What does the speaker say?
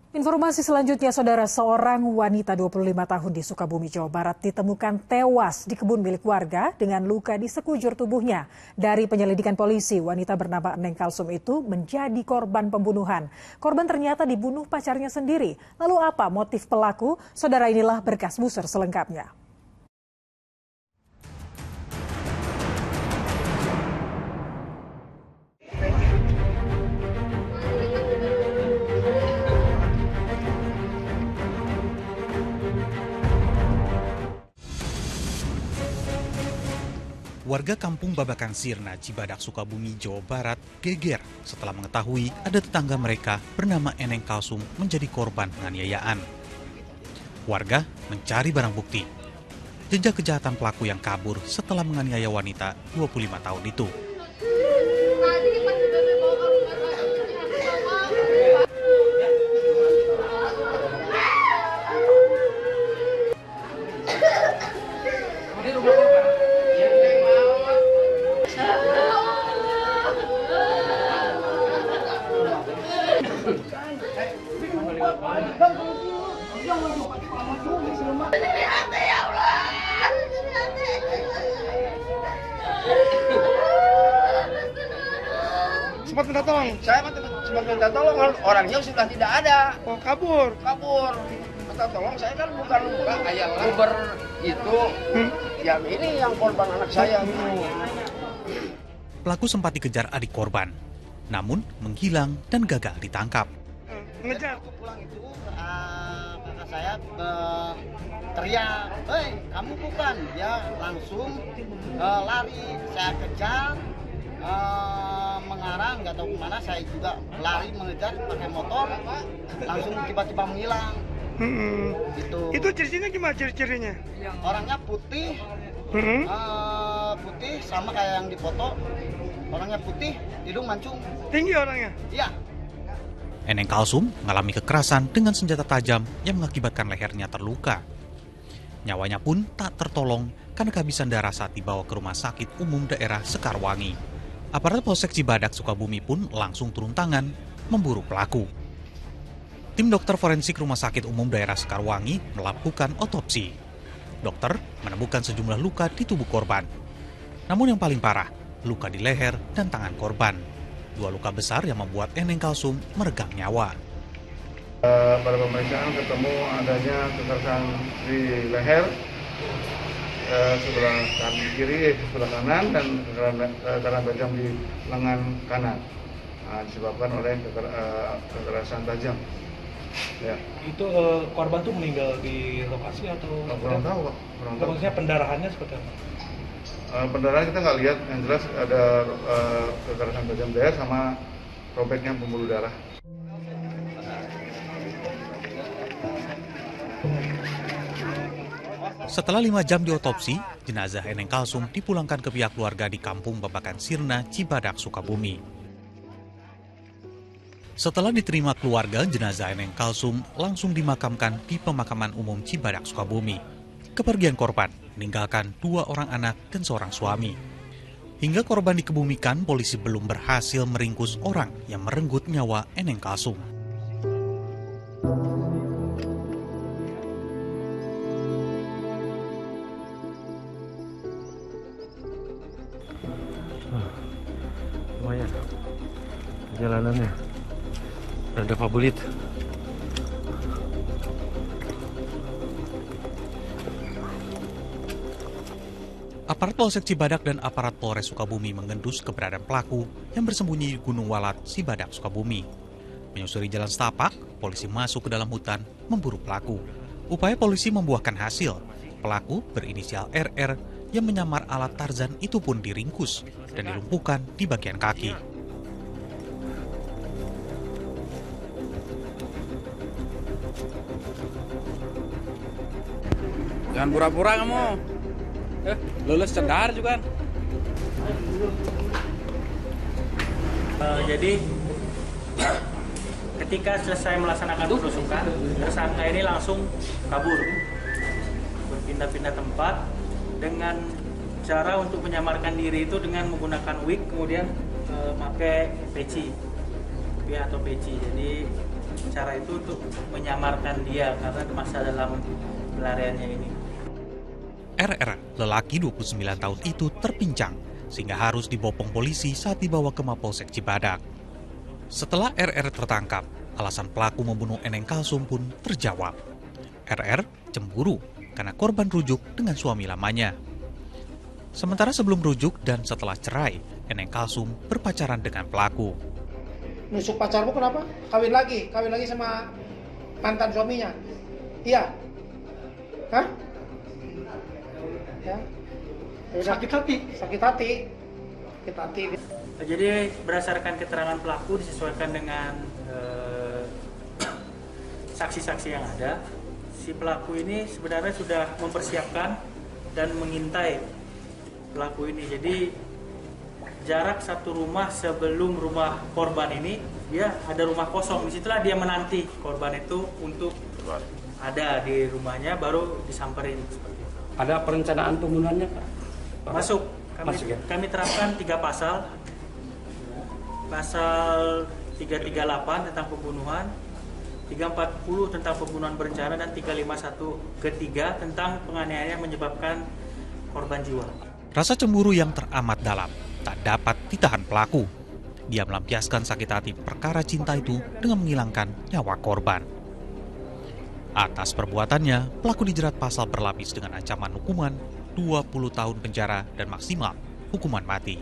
Informasi selanjutnya, saudara, seorang wanita 25 tahun di Sukabumi, Jawa Barat ditemukan tewas di kebun milik warga dengan luka di sekujur tubuhnya. Dari penyelidikan polisi, wanita bernama Eneng Kalsum itu menjadi korban pembunuhan. Korban ternyata dibunuh pacarnya sendiri. Lalu apa motif pelaku? Saudara, inilah berkas buser selengkapnya. Warga kampung Babakan Sirna, Cibadak, Sukabumi, Jawa Barat geger setelah mengetahui ada tetangga mereka bernama Eneng Kalsum menjadi korban penganiayaan. Warga mencari barang bukti. Jejak kejahatan pelaku yang kabur setelah menganiaya wanita 25 tahun itu. Sempat minta tolong? Saya sempat minta tolong, orangnya sudah tidak ada. Oh, kabur? Kabur. Minta tolong, saya kan bukan Uber itu. Yang ini yang korban anak saya. Pelaku sempat dikejar adik korban, namun menghilang dan gagal ditangkap. Ngejar? Aku pulang itu, kakak saya teriak, "Hei, kamu bukan?" Dia langsung lari, saya kejar, mengarah, nggak tahu kemana, saya juga lari mengejar pakai motor, langsung tiba-tiba menghilang. Itu ciri-cirinya gimana ciri-cirinya? Orangnya putih, putih sama kayak yang dipoto. Orangnya putih, hidung mancung. Tinggi orangnya? Iya. Eneng Kalsum mengalami kekerasan dengan senjata tajam yang mengakibatkan lehernya terluka. Nyawanya pun tak tertolong karena kehabisan darah saat dibawa ke Rumah Sakit Umum Daerah Sekarwangi. Aparat Polsek Cibadak, Sukabumi pun langsung turun tangan memburu pelaku. Tim dokter forensik Rumah Sakit Umum Daerah Sekarwangi melakukan otopsi. Dokter menemukan sejumlah luka di tubuh korban. Namun yang paling parah, luka di leher dan tangan korban. 2 luka besar yang membuat Eneng Kalsum meregang nyawa. Pada pemeriksaan ketemu adanya kekerasan di leher, sebelah kiri, sebelah kanan, dan kekerasan tajam di lengan kanan. Disebabkan oleh kekerasan tajam. Ya. Itu korban tuh meninggal di lokasi atau? Kurang tahu, Pak. Maksudnya pendarahannya seperti apa? Pendarahan kita nggak lihat, yang jelas ada kekerasan tajam leher sama robeknya pembuluh darah. Setelah 5 jam diotopsi, jenazah Eneng Kalsum dipulangkan ke pihak keluarga di kampung Babakan Sirna, Cibadak, Sukabumi. Setelah diterima keluarga, jenazah Eneng Kalsum langsung dimakamkan di Pemakaman Umum Cibadak, Sukabumi. Kepergian korban meninggalkan 2 orang anak dan seorang suami. Hingga korban dikebumikan, polisi belum berhasil meringkus orang yang merenggut nyawa Eneng Kalsum. Lumayan perjalanannya, rada favorit. Aparat Polsek Cibadak dan aparat Polres Sukabumi mengendus keberadaan pelaku yang bersembunyi di Gunung Walat, Cibadak, Sukabumi. Menyusuri jalan setapak, polisi masuk ke dalam hutan memburu pelaku. Upaya polisi membuahkan hasil. Pelaku berinisial RR yang menyamar alat Tarzan itu pun diringkus dan dilumpuhkan di bagian kaki. Jangan pura-pura kamu. Lulus cedar juga. Jadi ketika selesai melaksanakan penusukan, tersangka ini langsung kabur, berpindah-pindah tempat dengan cara untuk menyamarkan diri itu dengan menggunakan wig, kemudian pakai peci, atau peci. Jadi cara itu untuk menyamarkan dia karena masa dalam pelariannya ini. RR, lelaki 29 tahun itu terpincang sehingga harus dibopong polisi saat dibawa ke Mapolsek Cibadak. Setelah RR tertangkap, alasan pelaku membunuh Eneng Kalsum pun terjawab. RR cemburu karena korban rujuk dengan suami lamanya. Sementara sebelum rujuk dan setelah cerai, Eneng Kalsum berpacaran dengan pelaku. Nusuk pacarmu kenapa? Kawin lagi sama mantan suaminya? Iya. Hah? Ya. Sakit hati. Jadi berdasarkan keterangan pelaku disesuaikan dengan saksi-saksi yang ada, si pelaku ini sebenarnya sudah mempersiapkan dan mengintai pelaku ini. Jadi jarak satu rumah sebelum rumah korban ini, dia ada rumah kosong. Disitulah dia menanti korban itu untuk ada di rumahnya, baru disamperin. Ada perencanaan pembunuhannya, Pak? Masuk. Kami terapkan 3 pasal. Pasal 338 tentang pembunuhan, 340 tentang pembunuhan berencana, dan 351 ketiga tentang penganiayaan yang menyebabkan korban jiwa. Rasa cemburu yang teramat dalam tak dapat ditahan pelaku. Dia melampiaskan sakit hati perkara cinta itu dengan menghilangkan nyawa korban. Atas perbuatannya, pelaku dijerat pasal berlapis dengan ancaman hukuman 20 tahun penjara dan maksimal hukuman mati.